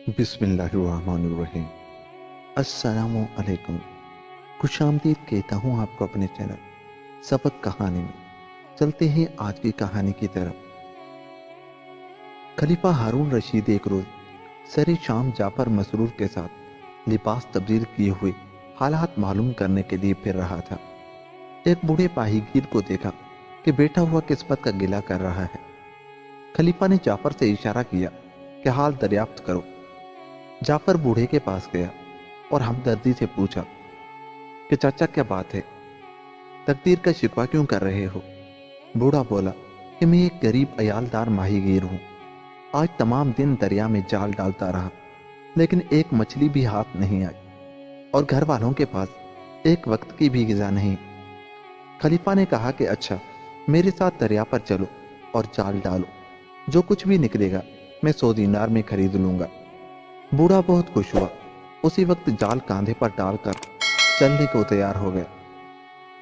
بسم اللہ الرحمن الرحیم۔ السلام علیکم۔ خوش آمدید کہتا ہوں آپ کو اپنے چینل سبق کہانی میں۔ چلتے ہیں آج کی کہانی کی طرف۔ خلیفہ ہارون رشید ایک روز سر شام جعفر مسرور کے ساتھ لباس تبدیل کیے ہوئے حالات معلوم کرنے کے لیے پھر رہا تھا۔ ایک بوڑھے پاہی گیر کو دیکھا کہ بیٹھا ہوا قسمت کا گلہ کر رہا ہے۔ خلیفہ نے جعفر سے اشارہ کیا کہ حال دریافت کرو۔ جعفر بوڑھے کے پاس گیا اور ہمدردی سے پوچھا کہ چاچا کیا بات ہے، تقدیر کا شکوہ کیوں کر رہے ہو؟ بوڑھا بولا کہ میں ایک غریب عیالدار ماہی گیر ہوں۔ آج تمام دن دریا میں جال ڈالتا رہا لیکن ایک مچھلی بھی ہاتھ نہیں آئی اور گھر والوں کے پاس ایک وقت کی بھی غذا نہیں۔ خلیفہ نے کہا کہ اچھا، میرے ساتھ دریا پر چلو اور جال ڈالو، جو کچھ بھی نکلے گا میں 100 دینار میں خرید لوں گا۔ بوڑھا بہت خوش ہوا۔ اسی وقت جال کاندھے پر ڈال کر چلنے کو تیار ہو گیا۔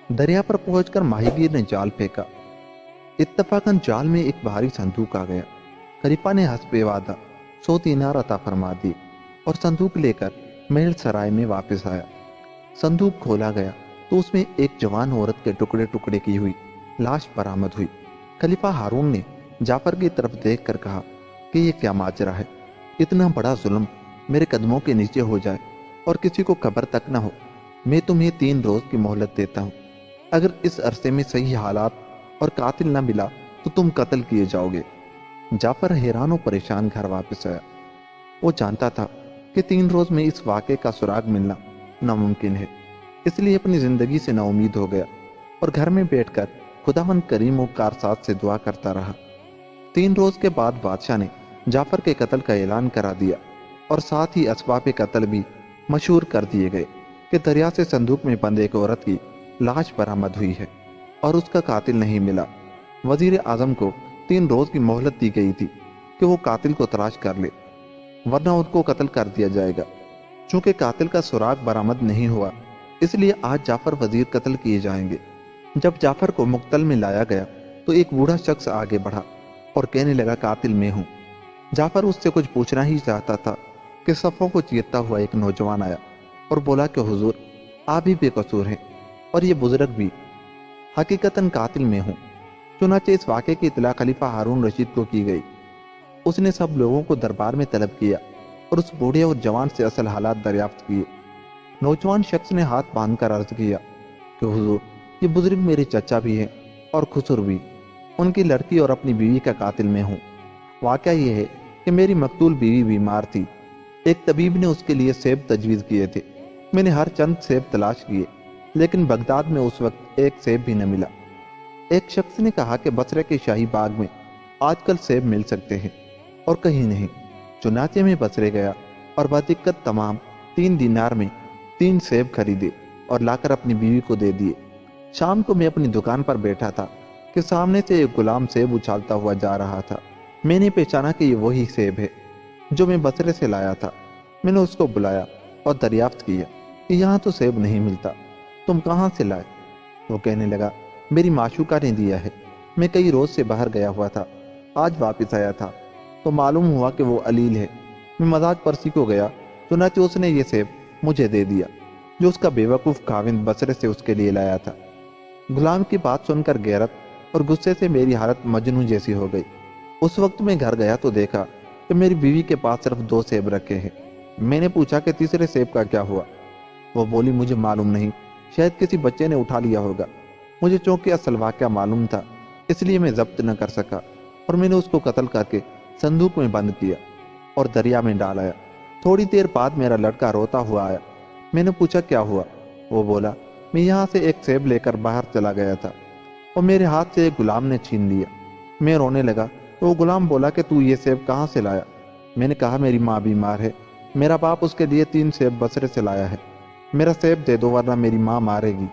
دریا پر پہنچ کر ماہی گیر نے جال پھینکا۔ اتفاقاً جال میں ایک بھاری صندوق آ گیا۔ خلیفہ نے حسب وعدہ 100 دینار عطا فرما دی اور صندوق لے کر محل سرائے میں واپس آیا۔ صندوق کھولا گیا تو اس میں ایک جوان عورت کے ٹکڑے ٹکڑے کی ہوئی لاش برآمد ہوئی۔ خلیفہ ہارون نے جعفر کی طرف دیکھ کر کہا کہ یہ کیا ماجرا ہے؟ اتنا بڑا ظلم میرے قدموں کے نیچے ہو جائے اور کسی کو خبر تک نہ ہو۔ میں تمہیں 3 روز کی مہلت دیتا ہوں۔ اگر اس عرصے میں صحیح حالات اور قاتل نہ ملا تو تم قتل کیے جاؤ گے۔ جعفر حیران و پریشان گھر واپس آیا۔ وہ جانتا تھا کہ 3 روز میں اس واقعے کا سراغ ملنا ناممکن ہے، اس لیے اپنی زندگی سے نا امید ہو گیا اور گھر میں بیٹھ کر خداوند کریم و کارساز سے دعا کرتا رہا۔ 3 روز کے بعد بادشاہ نے جعفر کے قتل کا اعلان کرا دیا اور ساتھ ہی اسباب قتل بھی مشہور کر دیے گئے کہ دریا سے صندوق میں بند ایک عورت کی لاش برآمد ہوئی ہے اور اس کا قاتل نہیں ملا۔ وزیر اعظم کو 3 روز کی مہلت دی گئی تھی کہ وہ قاتل کو تلاش کر لے، ورنہ ان کو قتل کر دیا جائے گا۔ چونکہ قاتل کا سراغ برآمد نہیں ہوا، اس لیے آج جعفر وزیر قتل کیے جائیں گے۔ جب جعفر کو مقتل میں لایا گیا تو ایک بوڑھا شخص آگے بڑھا اور کہنے لگا قاتل میں ہوں۔ جعفر اس سے کچھ پوچھنا ہی چاہتا تھا کہ صفوں کو چیرتا ہوا ایک نوجوان آیا اور بولا کہ حضور، آپ بھی بے قصور ہیں اور یہ بزرگ بھی، حقیقتاً قاتل میں ہوں۔ چنانچہ اس واقعے کی اطلاع خلیفہ ہارون رشید کو کی گئی۔ اس نے سب لوگوں کو دربار میں طلب کیا اور اس بوڑھے اور جوان سے اصل حالات دریافت کیے۔ نوجوان شخص نے ہاتھ باندھ کر عرض کیا کہ حضور، یہ بزرگ میرے چچا بھی ہیں اور خسر بھی، ان کی لڑکی اور اپنی بیوی کا قاتل میں ہوں۔ واقعہ یہ ہے کہ میری مقتول بیوی بیمار تھی۔ ایک طبیب نے اس کے لیے سیب تجویز کیے تھے۔ میں نے ہر چند سیب تلاش کیے لیکن بغداد میں اس وقت ایک سیب بھی نہ ملا۔ ایک شخص نے کہا کہ بصرے کے شاہی باغ میں آج کل سیب مل سکتے ہیں اور کہیں نہیں۔ چنانچہ میں بصرے گیا اور بدقت تمام 3 دینار میں 3 سیب خریدے اور لا کر اپنی بیوی کو دے دیے۔ شام کو میں اپنی دکان پر بیٹھا تھا کہ سامنے سے ایک غلام سیب اچھالتا ہوا جا رہا تھا۔ میں نے پہچانا کہ یہ وہی سیب ہے جو میں بصرے سے لایا تھا۔ میں نے اس کو بلایا اور دریافت کیا کہ یہاں تو سیب نہیں ملتا، تم کہاں سے لائے؟ وہ کہنے لگا، میری معشوقہ نے دیا ہے۔ میں کئی روز سے باہر گیا ہوا تھا، آج واپس آیا تھا تو معلوم ہوا کہ وہ علیل ہے۔ میں مزاج پرسی کو گیا، چنانچہ اس نے یہ سیب مجھے دے دیا جو اس کا بیوقوف خاوند بصرے سے اس کے لیے لایا تھا۔ غلام کی بات سن کر غیرت اور غصے سے میری حالت مجنون جیسی ہو گئی۔ اس وقت میں گھر گیا تو دیکھا کہ میری بیوی کے پاس صرف 2 سیب رکھے ہیں۔ میں نے پوچھا کہ تیسرے سیب کا کیا ہوا؟ وہ بولی، مجھے معلوم نہیں، شاید کسی بچے نے اٹھا لیا ہوگا۔ مجھے چونکہ اصل واقعہ معلوم تھا اس لیے میں ضبط نہ کر سکا اور میں نے اس کو قتل کر کے صندوق میں بند کیا اور دریا میں ڈال آیا۔ تھوڑی دیر بعد میرا لڑکا روتا ہوا آیا۔ میں نے پوچھا کیا ہوا؟ وہ بولا، میں یہاں سے ایک سیب لے کر باہر چلا گیا تھا اور میرے ہاتھ سے ایک غلام نے چھین لیا۔ میں رونے لگا تو وہ غلام بولا کہ تو یہ سیب کہاں سے لایا؟ میں نے کہا، میری ماں بیمار ہے، میرا باپ اس کے لیے 3 سیب بصرے سے لایا ہے، میرا سیب دے دو ورنہ میری ماں مارے گی۔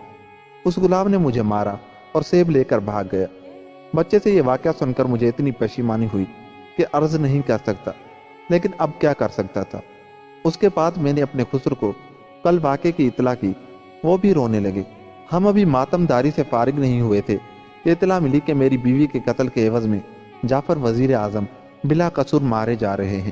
اس غلام نے مجھے مارا اور سیب لے کر بھاگ گیا۔ بچے سے یہ واقعہ سن کر مجھے اتنی پشیمانی ہوئی کہ عرض نہیں کر سکتا، لیکن اب کیا کر سکتا تھا۔ اس کے بعد میں نے اپنے خسر کو کل واقعے کی اطلاع کی، وہ بھی رونے لگے۔ ہم ابھی ماتم داری سے فارغ نہیں ہوئے تھے کہ اطلاع ملی کہ میری بیوی کے قتل کے عوض میں جعفر وزیر اعظم بلا قصور مارے جا رہے ہیں۔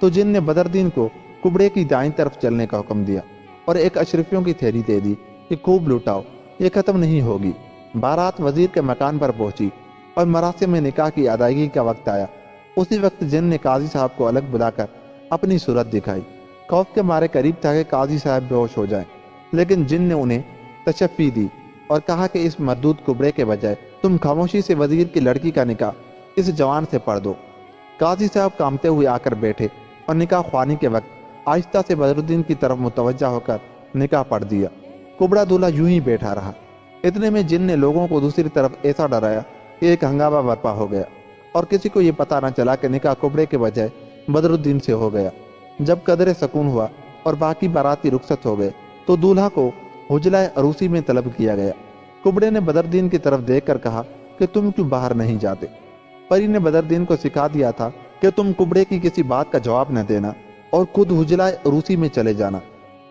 تو جن نے بدردین کو کبڑے کی دائیں طرف چلنے کا حکم دیا اور ایک اشرفیوں کی تھیلی دے دی کہ خوب لٹاؤ، یہ ختم نہیں ہوگی۔ بارات وزیر کے مکان پر پہنچی اور مراسم میں نکاح کی ادائیگی کا وقت آیا۔ اسی وقت جن نے قاضی صاحب کو الگ بلا کر اپنی صورت دکھائی۔ خوف کے مارے قریب تھا کہ قاضی صاحب بے ہوش ہو جائیں، لیکن جن نے انہیں تشفی دی اور کہا کہ اس مردود کبڑے کے بجائے تم خاموشی سے وزیر کی لڑکی کا نکاح اس جوان سے پڑھ دو۔ قاضی صاحب کامتے ہوئے آ کر بیٹھے اور نکاح خوانی کے وقت آہستہ سے بدردین کی طرف متوجہ ہو کر نکاح پڑھ دیا۔ کبڑا دولہا یوں ہی بیٹھا رہا۔ اتنے میں جن نے لوگوں کو دوسری طرف ایسا ڈرایا کہ ایک ہنگامہ برپا ہو گیا اور کسی کو یہ پتہ نہ چلا کہ نکاح کبڑے کے بجائے بدردین سے ہو گیا۔ جب قدر سکون ہوا اور باقی باراتی رخصت ہو گئے تو دولہا کو حجلہ عروسی میں طلب کیا گیا۔ کبڑے نے بدردین کی طرف دیکھ کر کہا کہ تم کیوں باہر نہیں جاتے؟ پری نے بدردین کو سکھا دیا تھا کہ تم کبڑے کی کسی بات کا جواب نہ دینا اور خود حجلہ عروسی میں چلے جانا،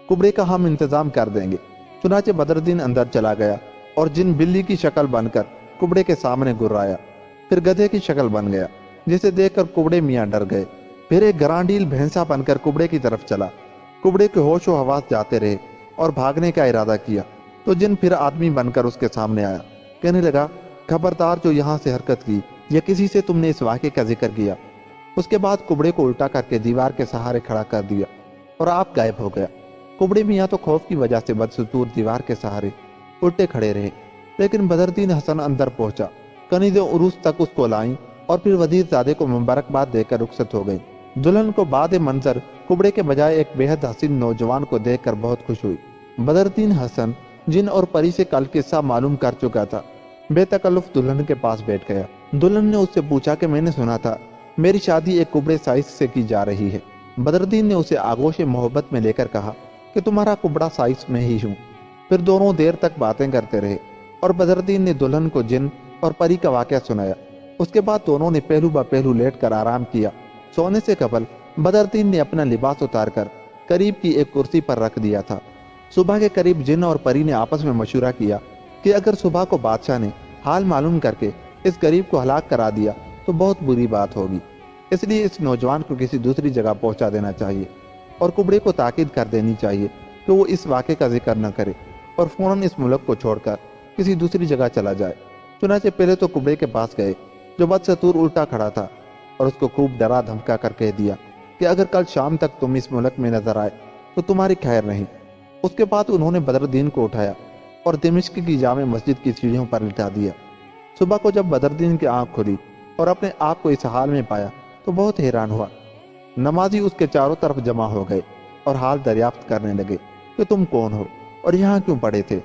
کبڑے کا ہم انتظام کر دیں گے۔ چنانچہ بدردین اندر چلا گیا اور جن بلی کی شکل بن کر کبڑے کے سامنے گرایا، پھر گدھے کی شکل بن گیا جسے دیکھ کر کبڑے میاں ڈر گئے، پھر ایک گرانڈیل بھینسا بن کر کبڑے کی طرف چلا۔ کبڑے کے ہوش و حواس جاتے رہے اور بھاگنے کا ارادہ کیا تو جن پھر آدمی بن کر اس کے سامنے آیا، کہنے لگا خبردار جو یہاں سے حرکت کی یا کسی سے تم نے اس واقعے کا ذکر کیا۔ اس کے بعد کبڑے کو الٹا کر کے دیوار کے سہارے کھڑا کر دیا اور آپ غائب ہو گیا۔ کبڑے میاں تو خوف کی وجہ سے بدستور دیوار کے سہارے الٹے کھڑے رہے، لیکن بدردین حسن اندر پہنچا، کنیز عروس تک اس کو لائیں اور پھر وزیر زادے کو مبارکباد دے کر رخصت ہو گئی۔ دلہن کو بعد منظر کبڑے کے بجائے ایک بے حد حسین نوجوان کو دیکھ کر بہت خوش ہوئی۔ بدردین حسن جن اور پری سے کل قصہ معلوم کر چکا تھا، بے تکلف دلہن کے پاس بیٹھ گیا۔ دلہن نے اس سے پوچھا کہ میں نے سنا تھا میری شادی ایک کبڑے سائز سے کی جا رہی ہے۔ بدردین نے اسے آغوش محبت میں لے کر کہا کہ تمہارا کبڑا سائز میں ہی ہوں۔ پھر دونوں دیر تک باتیں کرتے رہے اور بدردین نے دلہن کو جن اور پری کا واقعہ سنایا۔ اس کے بعد دونوں نے پہلو با پہلو لیٹ کر آرام کیا۔ سونے سے قبل بدردین نے اپنا لباس اتار کر قریب کی ایک کرسی پر رکھ دیا تھا۔ صبح کے قریب جن اور پری نے آپس میں مشورہ کیا کہ اگر صبح کو بادشاہ نے حال معلوم کر کے اس غریب کو ہلاک کرا دیا تو بہت بری بات ہوگی، اس لیے اس نوجوان کو کسی دوسری جگہ پہنچا دینا چاہیے اور کبڑے کو تاکید کر دینی چاہیے کہ وہ اس واقعے کا ذکر نہ کرے اور فوراً اس ملک کو چھوڑ کر کسی دوسری جگہ چلا جائے۔ چنانچہ پہلے تو کبڑے کے پاس گئے جو بدستور الٹا کھڑا تھا اور اس کو خوب ڈرا دھمکا کر کہہ دیا کہ اگر کل شام تک تم اس ملک میں نظر آئے تو تمہاری خیر نہیں۔ اس کے بعد انہوں نے بدردین کو اٹھایا اور دمشق کی جامع مسجد کی سیڑھیوں پر لٹا دیا۔ صبح کو جب بدردین کی آنکھ کھلی اور اپنے آپ کو اس حال میں پایا تو بہت حیران ہوا۔ نمازی اس کے چاروں طرف جمع ہو گئے اور حال دریافت کرنے لگے کہ تم کون ہو اور یہاں کیوں پڑے تھے۔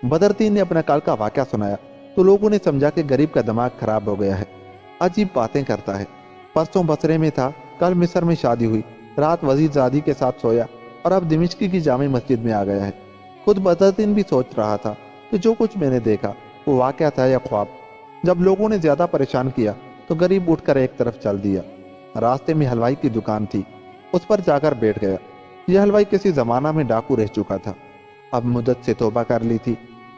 بدردین نے اپنا کل کا واقعہ سنایا تو لوگوں نے سمجھا کہ غریب کا دماغ خراب ہو گیا ہے، عجیب باتیں کرتا ہے، پرسوں بصرے میں تھا، کل مصر میں شادی ہوئی، رات وزیر زادی کے ساتھ سویا اور اب دمشق کی جامع مسجد میں آ گیا ہے۔ خود بدردین بھی سوچ رہا تھا کہ جو کچھ میں نے دیکھا وہ واقعہ تھا یا خواب۔ جب لوگوں نے زیادہ پریشان کیا تو غریب اٹھ کر ایک طرف چل دیا۔ راستے میں حلوائی کی دکان تھی، اس پر جا کر بیٹھ گیا۔ یہ حلوائی کسی زمانہ میں ڈاکو رہ چکا تھا، اب مدت سے توبہ کر لی تھی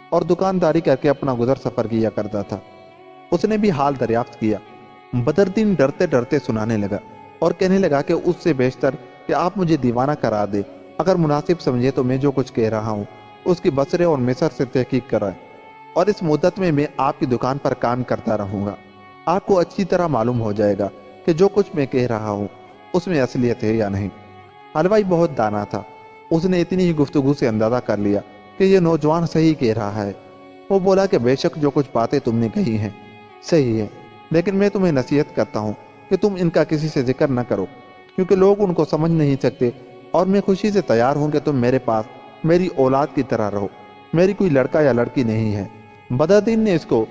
اور دکانداری کر کے اپنا گزر سفر کیا کرتا تھا۔ اس نے بھی حال دریافت کیا۔ بدردین ڈرتے ڈرتے سنانے لگا اور کہنے لگا کہ اس سے بیشتر کہ آپ مجھے دیوانہ کرا دے، اگر مناسب سمجھے تو میں جو کچھ کہہ رہا ہوں اس کی بصرے اور مصر سے تحقیق کرائے، اور اس مدت میں آپ کی دکان پر کام کرتا رہوں گا۔ آپ کو اچھی طرح معلوم ہو جائے گا کہ جو کچھ میں کہہ رہا ہوں اس میں اصلیت ہے یا نہیں۔ حلوائی بہت دانا تھا، اس نے اتنی ہی گفتگو سے اندازہ کر لیا کہ یہ نوجوان صحیح کہہ رہا ہے۔ وہ بولا کہ بے شک جو کچھ باتیں تم نے کہی ہیں صحیح ہے، لیکن میں تمہیں نصیحت کرتا ہوں کہ تم ان کا کسی سے ذکر نہ کرو، کیونکہ لوگ ان کو سمجھ نہیں سکتے، اور میں خوشی سے تیار ہوں کہ تم میرے پاس میری اولاد کی طرح رہو، میری کوئی لڑکا یا لڑکی نہیں ہے۔ بدردین نے اس کو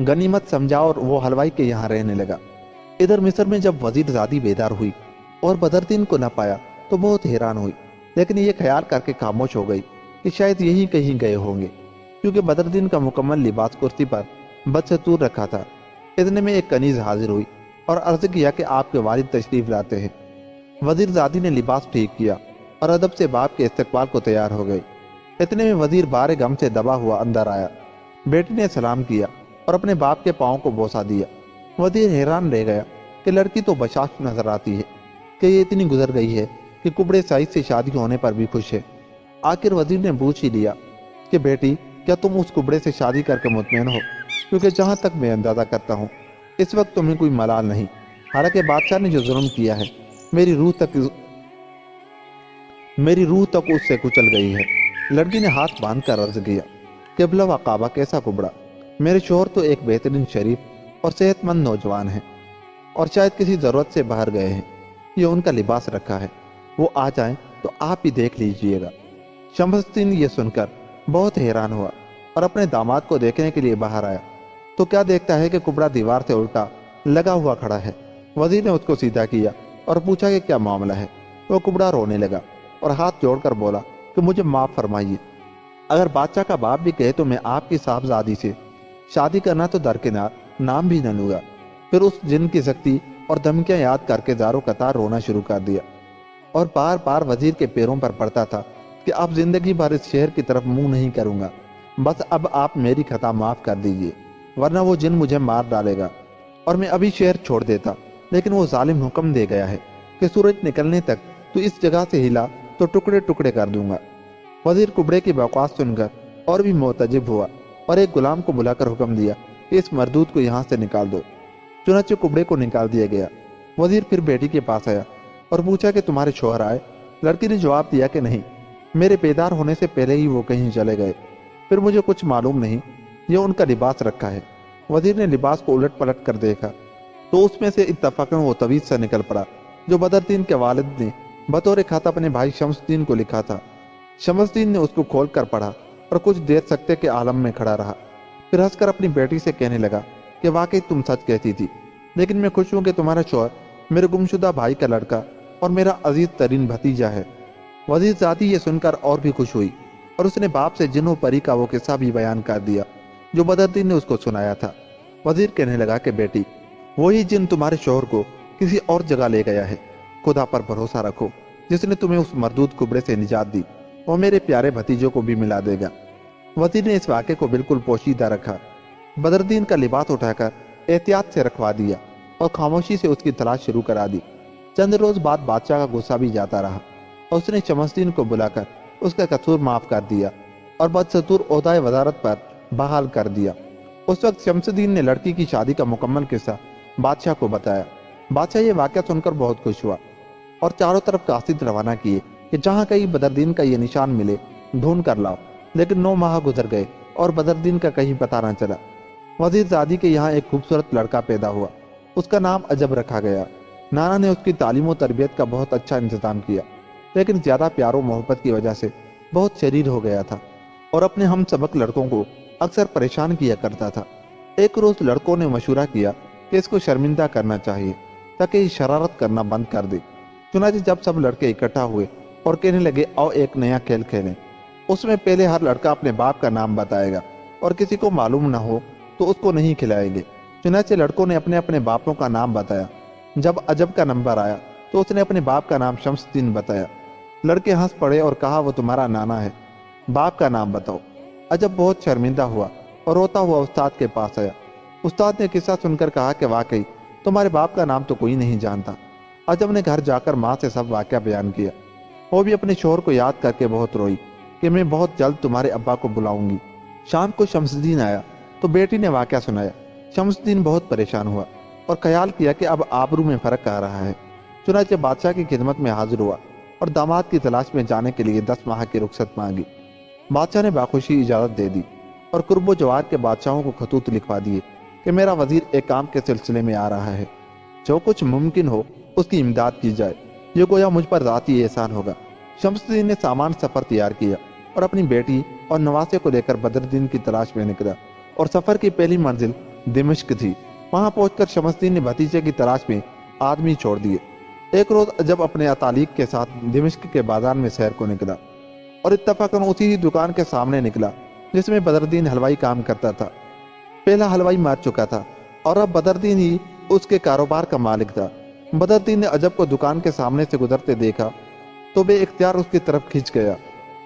غنیمت سمجھا اور وہ حلوائی کے یہاں رہنے لگا۔ ادھر مصر میں جب وزیر زادی بیدار ہوئی اور بدردین کو نہ پایا تو بہت حیران ہوئی، لیکن یہ خیال کر کے خاموش ہو گئی کہ شاید یہی کہیں گئے ہوں گے، کیونکہ بدردین کا مکمل لباس کرسی پر بدستور رکھا تھا۔ اتنے میں ایک کنیز حاضر ہوئی اور عرض کیا کہ آپ کے والد تشریف لاتے ہیں۔ وزیر زادی نے لباس ٹھیک کیا اور ادب سے باپ کے استقبال کو تیار ہو گئی۔ اتنے میں وزیر بار غم سے دبا ہوا اندر آیا۔ بیٹی نے سلام کیا اور اپنے باپ کے پاؤں کو بوسہ دیا۔ وزیر حیران رہ گیا کہ لڑکی تو بشاش نظر آتی ہے، کہ یہ اتنی گزر گئی ہے کہ کبڑے سائز سے شادی ہونے پر بھی خوش ہے۔ آخر وزیر نے پوچھ ہی لیا کہ بیٹی کیا تم اس کبڑے سے شادی کر کے مطمئن ہو؟ کیونکہ جہاں تک میں اندازہ کرتا ہوں اس وقت تمہیں کوئی ملال نہیں، حالانکہ بادشاہ نے جو ظلم کیا ہے میری روح تک اس سے کچل گئی ہے۔ لڑکی نے ہاتھ باندھ کر عرض کیا، قبلہ و کعبہ کیسا کبڑا؟ میرے شوہر تو ایک بہترین شریف اور صحت مند نوجوان ہیں اور شاید کسی ضرورت سے باہر گئے ہیں، یہ ان کا لباس رکھا ہے، وہ آ جائیں تو آپ ہی دیکھ لیجئے گا۔ شمس الدین یہ سن کر بہت حیران ہوا اور اپنے داماد کو دیکھنے کے لیے باہر آیا تو کیا دیکھتا ہے کہ کبڑا دیوار سے الٹا لگا ہوا کھڑا ہے۔ وزیر نے اس کو سیدھا کیا اور پوچھا کہ کیا معاملہ ہے۔ وہ کبڑا رونے لگا اور ہاتھ جوڑ کر بولا کہ مجھے معاف فرمائیے، اگر بادشاہ کا باپ بھی کہے تو میں آپ کی صاحبزادی سے شادی کرنا تو درکنار نام بھی نہ لوں گا۔ پھر اس جن کی سختی اور دھمکیاں یاد کر کے زاروں قطار رونا شروع کر دیا اور بار بار وزیر کے پیروں پر پڑتا تھا کہ اب زندگی بھر اس شہر کی طرف منہ نہیں کروں گا، بس اب آپ میری خطا معاف کر دیجئے، ورنہ وہ جن مجھے مار ڈالے گا اور میں ابھی شہر چھوڑ دیتا، لیکن وہ ظالم حکم دے گیا ہے کہ سورج نکلنے تک تو اس جگہ سے ہلا تو ٹکڑے ٹکڑے کر دوں گا۔ وزیر کبڑے کی بکواس سن کر اور بھی معتجب ہوا اور ایک غلام کو بلا کر حکم دیا کہ اس مردود کو یہاں سے نکال دو۔ چنانچہ کبڑے کو نکال دیا گیا۔ وزیر پھر بیٹی کے پاس آیا اور پوچھا کہ تمہارے شوہر آئے؟ لڑکی نے جواب دیا کہ نہیں، میرے بیدار ہونے سے پہلے ہی وہ کہیں چلے گئے، پھر مجھے کچھ معلوم نہیں، یہ ان کا لباس رکھا ہے۔ وزیر نے لباس کو الٹ پلٹ کر دیکھا تو اس میں سے اتفاقاً وہ طویز سا نکل پڑا جو بدردین کے والد نے بطور خط اپنے بھائی شمس الدین کو لکھا تھا۔ شمس الدین نے اس کو کھول کر پڑھا اور کچھ دیر سکتے کے عالم میں کھڑا رہا، پھر ہنس کر اپنی بیٹی سے کہنے لگا کہ واقعی تم سچ کہتی تھی، لیکن میں خوش ہوں کہ تمہارا شوہر میرے گمشدہ بھائی کا لڑکا اور میرا عزیز ترین بھتیجا ہے۔ وزیر زادی یہ سن کر اور بھی خوش ہوئی اور اس نے باپ سے جن و پری کا وہ قصہ بھی بیان کر دیا جو بدردین نے اس کو سنایا تھا۔ وزیر کہنے لگا کہ بیٹی وہی جن تمہارے شوہر کو کسی اور جگہ لے گیا ہے، خدا پر بھروسہ رکھو، جس نے تمہیں اس مردود کبڑے سے نجات دی وہ میرے پیارے بھتیجوں کو بھی ملا دے گا۔ وزیر نے اس واقعے کو بالکل پوشیدہ رکھا، بدردین کا لباس اٹھا کر احتیاط سے رکھوا دیا اور خاموشی سے اس کی تلاش شروع کرا دی۔ چند روز بعد بادشاہ کا غصہ بھی جاتا رہا اور اس نے شمس الدین کو بلا کر اس کا قصور معاف کر دیا اور بدستور عہدۂ وزارت پر بحال کر دیا۔ اس وقت شمس الدین نے لڑکی کی شادی کا مکمل قصہ بادشاہ کو بتایا۔ بادشاہ یہ واقعہ سن کر بہت خوش ہوا اور چاروں طرف قاصد روانہ کیے کہ جہاں کہیں بدردین کا یہ نشان ملے ڈھونڈ کر لاؤ، لیکن 9 ماہ گزر گئے اور بدردین کا کہیں پتہ نہ چلا۔ وزیر زادی کے یہاں ایک خوبصورت لڑکا پیدا ہوا، اس کا نام عجب رکھا گیا۔ نانا نے اس کی تعلیم و تربیت کا بہت اچھا انتظام کیا، لیکن زیادہ پیار و محبت کی وجہ سے بہت شریر ہو گیا تھا اور اپنے ہم سبق لڑکوں کو اکثر پریشان کیا کرتا تھا۔ ایک روز لڑکوں نے مشورہ کیا کہ اس کو شرمندہ کرنا چاہیے تاکہ یہ شرارت کرنا بند کر دے۔ چنانچہ جب سب لڑکے اکٹھا ہوئے اور کہنے لگے آؤ ایک نیا کھیل کھیلیں، اس میں پہلے ہر لڑکا اپنے باپ کا نام بتائے گا اور کسی کو معلوم نہ ہو تو اس کو نہیں کھلائیں گے۔ چنانچہ لڑکوں نے اپنے اپنے باپوں کا نام بتایا۔ جب عجب کا نمبر آیا تو اس نے اپنے باپ کا نام شمس الدین بتایا۔ لڑکے ہنس پڑے اور کہا وہ تمہارا نانا ہے، باپ کا نام بتاؤ۔ عجب بہت شرمندہ ہوا اور روتا ہوا استاد کے پاس آیا۔ استاد نے قصہ سن کر کہا کہ واقعی تمہارے باپ کا نام تو کوئی نہیں جانتا۔ عجب نے گھر جا کر ماں سے سب واقعہ بیان کیا۔ وہ بھی اپنے شوہر کو یاد کر کے بہت روئی کہ میں بہت جلد تمہارے ابا کو بلاؤں گی۔ شام کو شمس الدین آیا تو بیٹی نے واقعہ سنایا۔ شمس الدین بہت پریشان ہوا اور خیال کیا کہ اب آبرو میں فرق آ رہا ہے۔ چنانچہ بادشاہ کی خدمت میں حاضر ہوا اور داماد کی تلاش میں جانے کے لیے 10 ماہ کی رخصت مانگی۔ بادشاہ نے باخوشی اجازت دے دی اور قرب و جوار کے بادشاہوں کو خطوط لکھوا دیے کہ میرا وزیر ایک کام کے سلسلے میں آ رہا ہے، جو کچھ ممکن ہو اس کی امداد کی جائے، یہ گویا مجھ پر ذاتی احسان ہوگا۔ شمس الدین نے سامان سفر تیار کیا اور اپنی بیٹی اور نواسے کو لے کر بدردین کی تلاش میں نکلا اور سفر کی پہلی منزل دمشق تھی۔ وہاں پہنچ کر شمس الدین نے بھتیجے کی تلاش میں آدمی چھوڑ دیے۔ ایک روز عجب اپنے اتالیق کے ساتھ دمشق کے بازار میں سیر کو نکلا اور اتفاقاً اسی دکان کے سامنے نکلا جس میں بدردین حلوائی کام کرتا تھا۔ پہلا حلوائی مار چکا تھا اور اب بدردین ہی اس کے کاروبار کا مالک تھا۔ بدردین نے عجب کو دکان کے سامنے سے گزرتے دیکھا تو بے اختیار اس کی طرف کھنچ گیا۔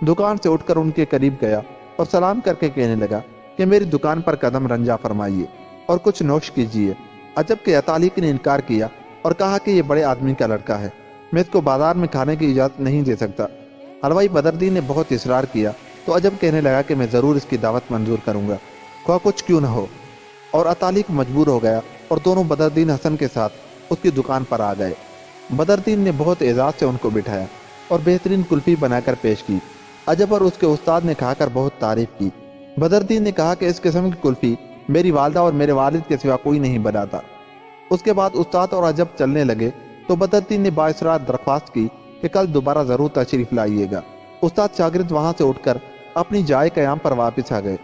دکان سے اٹھ کر ان کے قریب گیا اور سلام کر کے کہنے لگا کہ میری دکان پر قدم رنجا فرمائیے اور کچھ نوش کیجیے۔ عجب کے اتالیق نے انکار کیا اور کہا کہ یہ بڑے آدمی کا لڑکا ہے، میں اس کو بازار میں کھانے کی اجازت نہیں دے سکتا۔ حلوائی بدردین نے بہت اصرار کیا تو عجب کہنے لگا کہ میں ضرور اس کی دعوت منظور کروں گا، خواہ کچھ کیوں نہ ہو، اور اطالق مجبور ہو گیا اور دونوں بدردین حسن کے ساتھ اس کی دکان پر آ گئے۔ بدردین نے بہت اعزاز سے ان کو بٹھایا اور بہترین کلفی بنا کر پیش کی۔ عجب اور اس کے استاد نے کھا کر بہت تعریف کی۔ بدردین نے کہا کہ اس قسم کی کلفی میری والدہ اور میرے والد کے سوا کوئی نہیں بناتا۔ اس کے بعد استاد اور عجب چلنے لگے تو بدردین نے بااصرار درخواست کی کہ کل دوبارہ ضرور تشریف لائیے گا۔ استاد شاگرد وہاں سے اٹھ کر اپنی جائے قیام پر واپس آ گئے۔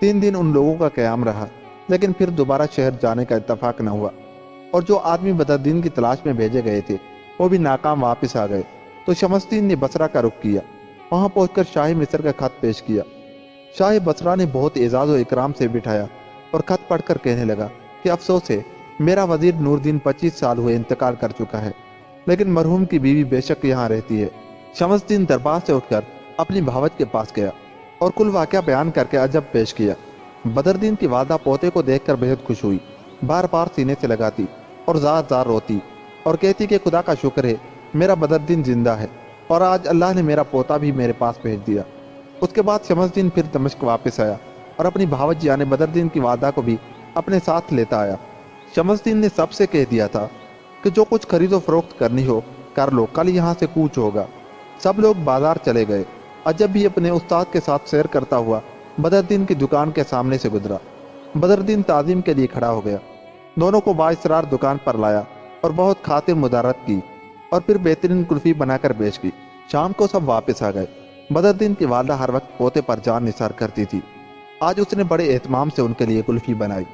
3 دن ان لوگوں کا قیام رہا، لیکن پھر دوبارہ شہر جانے کا اتفاق نہ ہوا، اور جو آدمی بدردین کی تلاش میں بھیجے گئے تھے وہ بھی ناکام واپس آ گئے۔ تو شمس الدین نے بصرہ کا رخ کیا، وہاں پہنچ کر شاہ مصر کا خط پیش کیا۔ شاہ بصرہ نے بہت اعزاز و اکرام سے بٹھایا اور خط پڑھ کر کہنے لگا کہ افسوس ہے، میرا وزیر نور الدین 25 سال ہوئے انتقال کر چکا ہے، لیکن مرحوم کی بیوی بے شک یہاں رہتی ہے۔ شمس الدین دربار سے اٹھ کر اپنی بھاوت کے پاس گیا اور کل واقعہ بیان کر کے عجب پیش کیا۔ بدردین کی والدہ پوتے کو دیکھ کر بہت خوش ہوئی، بار بار سینے سے لگاتی اور زار زار روتی اور کہتی کہ خدا کا شکر ہے میرا بدردین زندہ ہے، اور آج اللہ نے میرا پوتا بھی میرے پاس بھیج دیا۔ اس کے بعد شمس الدین پھر دمشق واپس آیا اور اپنی بھاوت یعنی بدردین کی والدہ کو بھی اپنے ساتھ لیتا آیا۔ شمس الدین نے سب سے کہہ دیا تھا کہ جو کچھ خرید و فروخت کرنی ہو کر لو، کل یہاں سے کوچ ہوگا۔ سب لوگ بازار چلے گئے۔ عجب بھی اپنے استاد کے ساتھ سیر کرتا ہوا بدردین کی دکان کے سامنے سے گزرا۔ بدردین تعظیم کے لیے کھڑا ہو گیا، دونوں کو بااصرار دکان پر لایا اور بہت خاطر مدارت کی اور پھر بہترین کلفی بنا کر بیچ کی۔ شام کو سب واپس آ گئے۔ بدردین کی والدہ ہر وقت پوتے پر جان نثار کرتی تھی۔ آج اس نے بڑے اہتمام سے ان کے لیے کلفی بنائی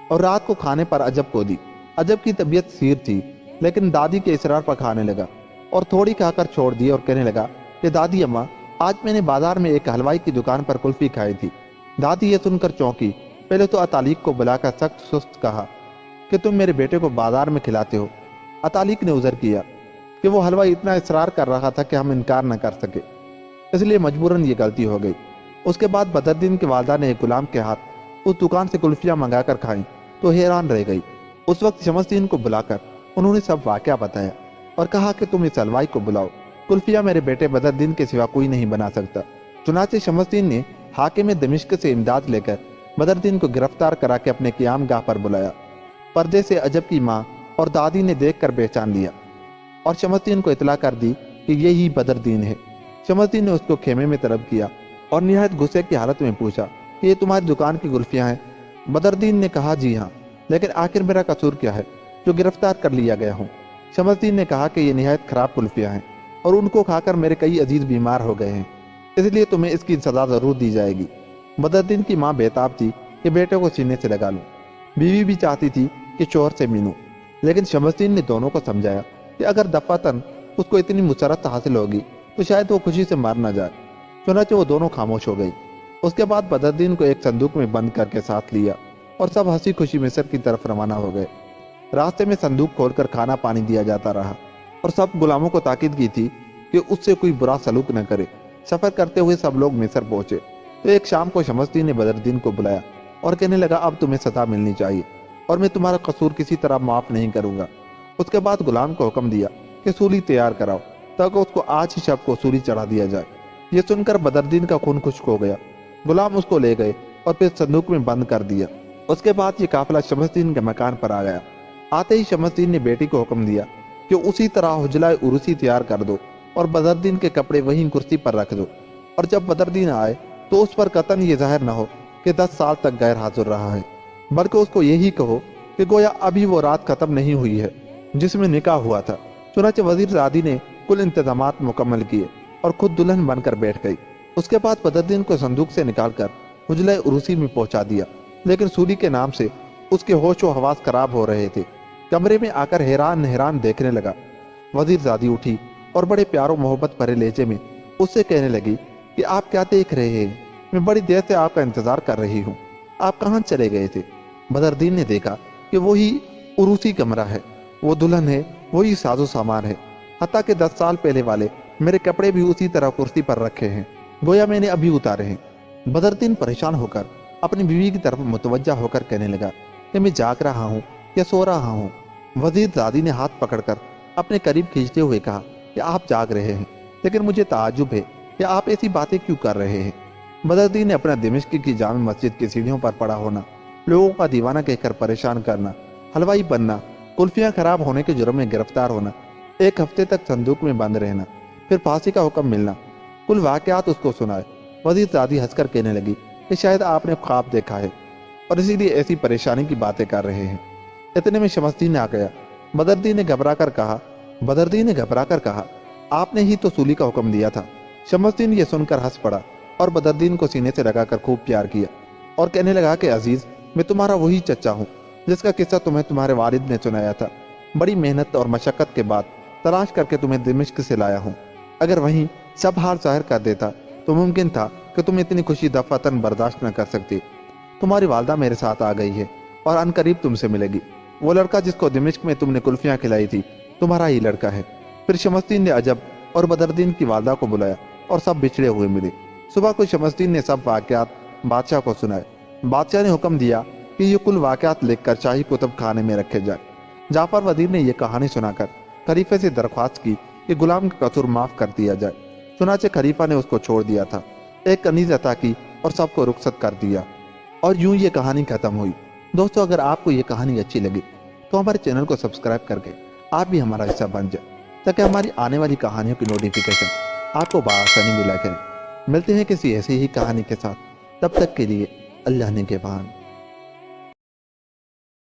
اور رات کو کھانے پر عجب کو دی۔ عجب کی طبیعت سیر تھی، لیکن دادی کے اصرار پر کھانے لگا اور تھوڑی کھا کر چھوڑ دی اور کہنے لگا کہ دادی اماں، آج میں نے بازار میں ایک حلوائی کی دکان پر کلفی کھائی تھی۔ دادی یہ سن کر چونکی، پہلے تو اطالق کو بلا کر سخت سست کہا کہ تم میرے بیٹے کو بازار میں کھلاتے ہو۔ اطالق نے عذر کیا کہ وہ حلوائی اتنا اصرار کر رہا تھا کہ ہم انکار نہ کر سکے، اس لیے مجبوراً یہ غلطی ہو گئی۔ اس کے بعد بدردین کی والدہ نے ایک غلام کے ہاتھ اس دکان سے کلفیاں منگا کر کھائیں تو حیران رہ گئی۔ اس وقت شمس الدین کو بلا کر انہوں نے سب واقعہ بتایا اور کہا کہ تم اس حلوائی کو بلاؤ، کلفیاں میرے بیٹے بدردین کے سوا کوئی نہیں بنا سکتا۔ چنانچہ شمس الدین نے حاکم دمشق سے امداد لے کر بدردین کو گرفتار کرا کے اپنے قیام گاہ پر بلایا۔ پردے سے عجب کی ماں اور دادی نے دیکھ کر پہچان لیا اور شمس الدین کو اطلاع کر دی کہ یہی بدردین ہے۔ شمس الدین نے اس کو خیمے میں طلب کیا اور نہایت غصے کی حالت میں پوچھا کہ یہ تمہاری دکان کی کلفیاں ہیں؟ بدردین نے کہا جی ہاں، لیکن آخر میرا قصور کیا ہے جو گرفتار کر لیا گیا ہوں؟ شمس الدین نے کہا کہ یہ نہایت خراب کلفیاں ہیں اور ان کو کھا کر میرے کئی عزیز بیمار ہو گئے ہیں، اس لیے تمہیں اس کی سزا ضرور دی جائے گی۔ بدردین کی ماں بےتاب تھی کہ بیٹے کو سینے سے لگا لوں، بیوی بھی چاہتی تھی کہ شوہر سے ملوں، لیکن شمس الدین نے دونوں کو سمجھایا کہ اگر دفعتاً اس کو اتنی مسرت حاصل ہوگی تو شاید وہ خوشی سے مر نہ جائے۔ چنانچہ وہ دونوں خاموش ہو گئی۔ اس کے بعد بدردین کو ایک صندوق میں بند کر کے ساتھ لیا اور سب ہنسی خوشی مصر کی طرف روانہ ہو گئے۔ راستے میں صندوق کھول کر کھانا پانی دیا جاتا رہا اور سب غلاموں کو تاکید کی تھی کہ اس سے کوئی برا سلوک نہ کرے۔ سفر کرتے ہوئے سب لوگ مصر پہنچے تو ایک شام کو شمس الدین نے بدردین کو بلایا اور کہنے لگا اب تمہیں سزا ملنی چاہیے اور میں تمہارا قصور کسی طرح معاف نہیں کروں گا۔ اس کے بعد غلام کو حکم دیا کہ سولی تیار کراؤ تاکہ اس کو آج ہی شب کو سولی چڑھا دیا جائے۔ یہ سن کر بدردین کا خون خشک ہو گیا۔ غلام اس کو لے گئے اور پھر صندوق میں بند کر دیا۔ اس کے بعد یہ قافلہ شمس الدین کے مکان پر آ گیا۔ آتے ہی شمس الدین نے بیٹی کو حکم دیا کہ اسی طرح حجلہ عروسی تیار کر دو اور بدردین کے کپڑے وہیں کرسی پر رکھ دو، اور جب بدردین آئے تو اس پر قطعاً یہ ظاہر نہ ہو کہ 10 سال تک غیر حاضر رہا ہے، بلکہ اس کو یہی کہو کہ گویا ابھی وہ رات ختم نہیں ہوئی ہے جس میں نکاح ہوا تھا۔ چنانچہ وزیر زادی نے کل انتظامات مکمل کیے اور خود دلہن بن کر بیٹھ گئی۔ اس کے بعد بدردین کو صندوق سے نکال کر حجلہ عروسی میں پہنچا دیا، لیکن سولی کے نام سے اس کے ہوش و حواس خراب ہو رہے تھے۔ کمرے میں آ کر حیران دیکھنے لگا۔ وزیر زادی اٹھی اور بڑے پیار و محبت بھرے لہجے میں اس سے کہنے لگی کہ آپ کیا دیکھ رہے ہیں؟ میں بڑی دیر سے آپ کا انتظار کر رہی ہوں، آپ کہاں چلے گئے تھے؟ بدردین نے دیکھا کہ وہی عروسی کمرہ ہے، وہ دلہن ہے، وہی ساز و سامان ہے، حتیٰ کہ 10 سال پہلے والے میرے کپڑے بھی اسی طرح کرسی پر رکھے ہیں، گویا میں نے ابھی اتارے ہیں۔ بدردین پریشان ہو کر اپنی بیوی کی طرف متوجہ ہو کر کہنے لگا کہ میں جاگ رہا ہوں یا سو رہا ہوں؟ وزیر زادی نے ہاتھ پکڑ کر اپنے قریب کھینچتے ہوئے کہا کہ کہ آپ جاگ رہے ہیں، لیکن مجھے تعجب ہے کہ آپ ایسی باتیں کیوں کر رہے ہیں۔ بدردین نے اپنا دمشق کی جامع مسجد کی سیڑھیوں پر پڑا ہونا، لوگوں کا دیوانہ کہہ کر پریشان کرنا، حلوائی بننا، کلفیاں خراب ہونے کے جرم میں گرفتار ہونا، 1 ہفتے تک صندوق میں بند رہنا، پھر پھانسی کا حکم ملنا، کل واقعات اس کو سنائے۔ وزیر زادی ہنس کر کہنے لگی کہ شاید آپ نے خواب دیکھا ہے اور اسی لیے ایسی پریشانی کی باتیں کر رہے ہیں۔ اتنے میں شمس الدین آ گیا۔ بدردین نے گھبرا کر کہا آپ نے ہی تو سولی کا حکم دیا تھا۔ شمس الدین یہ سن کر ہنس پڑا اور بدردین کو سینے سے لگا کر خوب پیار کیا اور کہنے لگا کہ عزیز، میں تمہارا وہی چچا ہوں جس کا قصہ تمہیں تمہارے والد نے سنایا تھا۔ بڑی محنت اور مشقت کے بعد تلاش کر کے تمہیں دمشق سے لایا ہوں۔ اگر وہیں سب حال ظاہر کر دیتا تو ممکن تھا کہ تم اتنی خوشی دفعتاً برداشت نہ کر سکتی۔ تمہاری والدہ میرے ساتھ آ گئی ہے اور ان قریب تم سے ملے گی۔ وہ لڑکا جس کو دمشق میں تم نے کلفیاں کھلائی تھی تمہارا ہی لڑکا ہے۔ پھر شمس الدین نے عجب اور بدردین کی والدہ کو بلایا اور سب بچھڑے ہوئے ملے۔ صبح کو شمس الدین نے سب واقعات بادشاہ کو سنائے۔ بادشاہ نے حکم دیا کہ یہ کل واقعات لکھ کر شاہی کتب خانے میں رکھے جائے۔ جعفر وزیر نے یہ کہانی سنا کر خلیفے سے درخواست کی کہ غلام کا قصور معاف کر دیا جائے۔ چنانچہ خلیفہ نے اس کو چھوڑ دیا تھا، ایک کنیز عطا کی اور سب کو رخصت کر دیا، اور یوں یہ کہانی ختم ہوئی۔ دوستو، اگر آپ کو یہ کہانی اچھی لگی تو ہمارے چینل کو سبسکرائب کر کے آپ بھی ہمارا حصہ بن جائیں تاکہ ہماری آنے والی کہانیوں کی نوٹیفیکیشن آپ کو بآسانی ملا کرے۔ ملتے ہیں کسی ایسی ہی کہانی کے ساتھ، تب تک کے لیے اللہ نگہبان۔